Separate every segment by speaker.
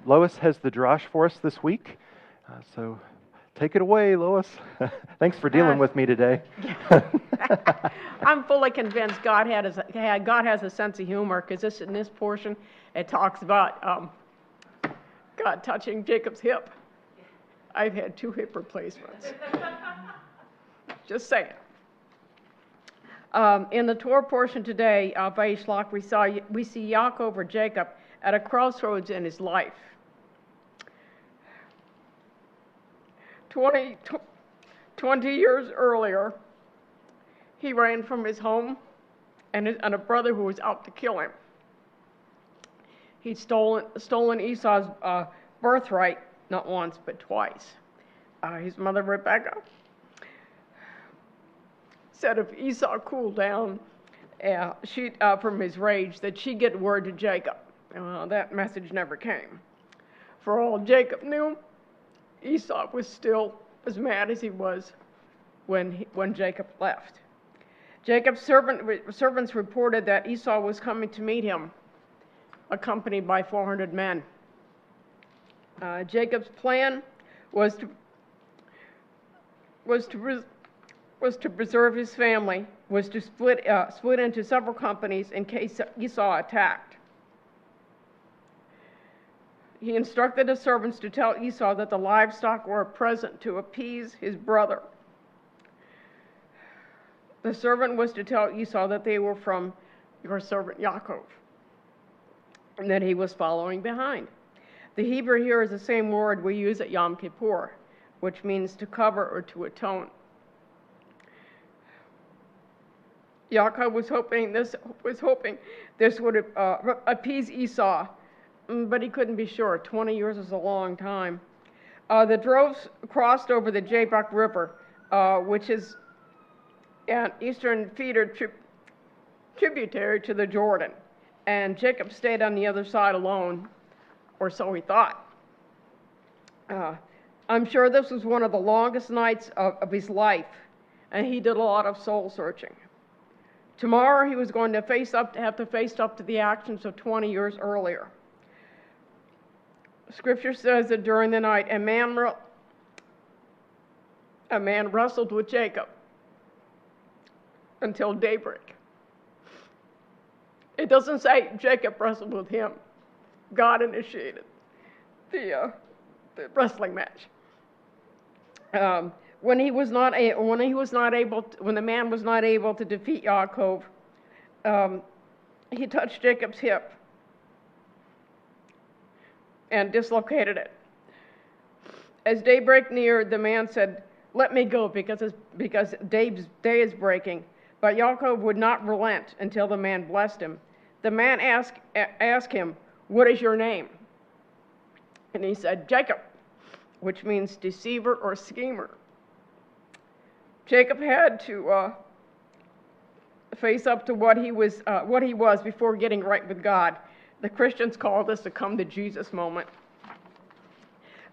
Speaker 1: Lois has the Drash for us this week, so take it away, Lois. Thanks for dealing with me today.
Speaker 2: I'm fully convinced God has a sense of humor, because in this portion it talks about God touching Jacob's hip. I've had 2 hip replacements. Just saying. In the Torah portion today, Vayishlach, we see Yaakov or Jacob at a crossroads in his life. 20 years earlier, he ran from his home and a brother who was out to kill him. He'd stolen Esau's birthright, not once, but twice. His mother, Rebecca, said if Esau cooled down from his rage, that she'd get word to Jacob. That message never came. For all Jacob knew, Esau was still as mad as he was when Jacob left. Jacob's servants reported that Esau was coming to meet him, accompanied by 400 men. Jacob's plan was to preserve his family, was to split into several companies in case Esau attacked. He instructed his servants to tell Esau that the livestock were a present to appease his brother. The servant was to tell Esau that they were from your servant Yaakov, and that he was following behind. The Hebrew here is the same word we use at Yom Kippur, which means to cover or to atone. Yaakov was hoping this would appease Esau, but he couldn't be sure. 20 years is a long time. The droves crossed over the Jabbok River, which is an eastern feeder tributary to the Jordan, and Jacob stayed on the other side alone, or so he thought. I'm sure this was one of the longest nights of his life, and he did a lot of soul searching. Tomorrow he was going to have to face up to the actions of 20 years earlier. Scripture says that during the night, a man wrestled with Jacob until daybreak. It doesn't say Jacob wrestled with him. God initiated the wrestling match. When the man was not able to defeat Yaakov, he touched Jacob's hip and dislocated it. As daybreak neared, the man said, "Let me go, because Dave's day is breaking." But Yaakov would not relent until the man blessed him. The man asked him, "What is your name?" And he said, "Jacob," which means deceiver or schemer. Jacob had to face up to what he was before getting right with God. The Christians call this a come to Jesus moment.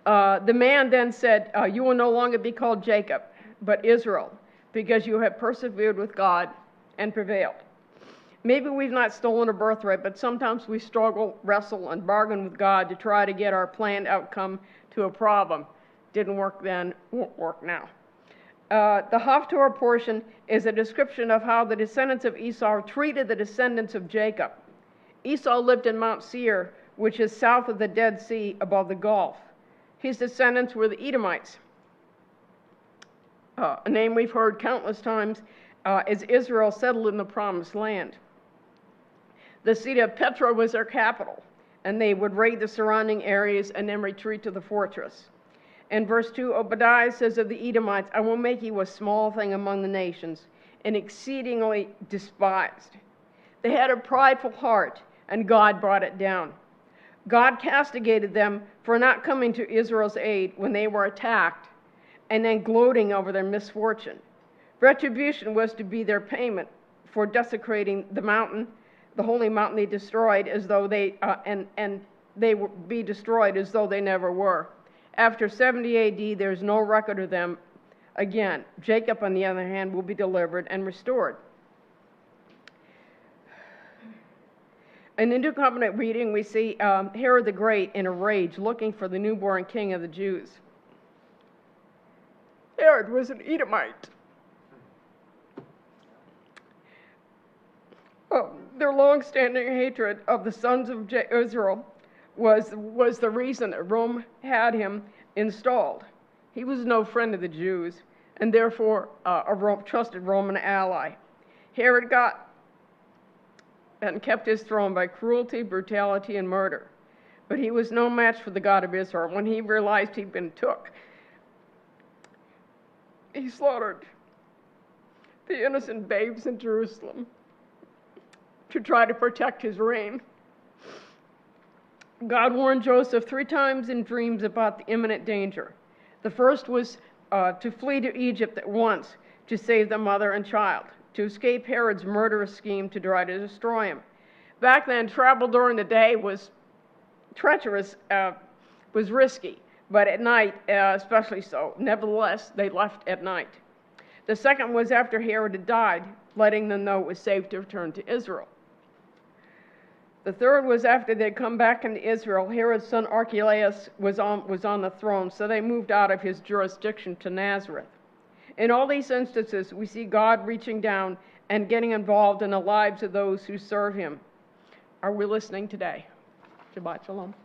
Speaker 2: The man then said, "You will no longer be called Jacob, but Israel, because you have persevered with God and prevailed." Maybe we've not stolen a birthright, but sometimes we struggle, wrestle, and bargain with God to try to get our planned outcome to a problem. Didn't work then, won't work now. The Haftorah portion is a description of how the descendants of Esau treated the descendants of Jacob. Esau lived in Mount Seir, which is south of the Dead Sea above the Gulf. His descendants were the Edomites, a name we've heard countless times as Israel settled in the Promised Land. The city of Petra was their capital, and they would raid the surrounding areas and then retreat to the fortress. In verse 2, Obadiah says of the Edomites, "I will make you a small thing among the nations, and exceedingly despised." They had a prideful heart, and God brought it down. God castigated them for not coming to Israel's aid when they were attacked, and then gloating over their misfortune. Retribution was to be their payment for desecrating the mountain, the holy mountain they destroyed, as though they would be destroyed as though they never were. After 70 AD, there's no record of them again. Jacob, on the other hand, will be delivered and restored. In the New Covenant reading, we see Herod the Great in a rage looking for the newborn king of the Jews. Herod was an Edomite. Their long-standing hatred of the sons of Israel was the reason that Rome had him installed. He was no friend of the Jews, and therefore a trusted Roman ally. Herod got and kept his throne by cruelty, brutality, and murder. But he was no match for the God of Israel. When he realized he'd been took, he slaughtered the innocent babes in Jerusalem to try to protect his reign. God warned Joseph 3 times in dreams about the imminent danger. The first was to flee to Egypt at once to save the mother and child, to escape Herod's murderous scheme to try to destroy him. Back then, travel during the day was treacherous, was risky, but at night, especially so. Nevertheless, they left at night. The second was after Herod had died, letting them know it was safe to return to Israel. The third was after they'd come back into Israel. Herod's son Archelaus was on the throne, so they moved out of his jurisdiction to Nazareth. In all these instances, we see God reaching down and getting involved in the lives of those who serve him. Are we listening today? Shabbat Shalom.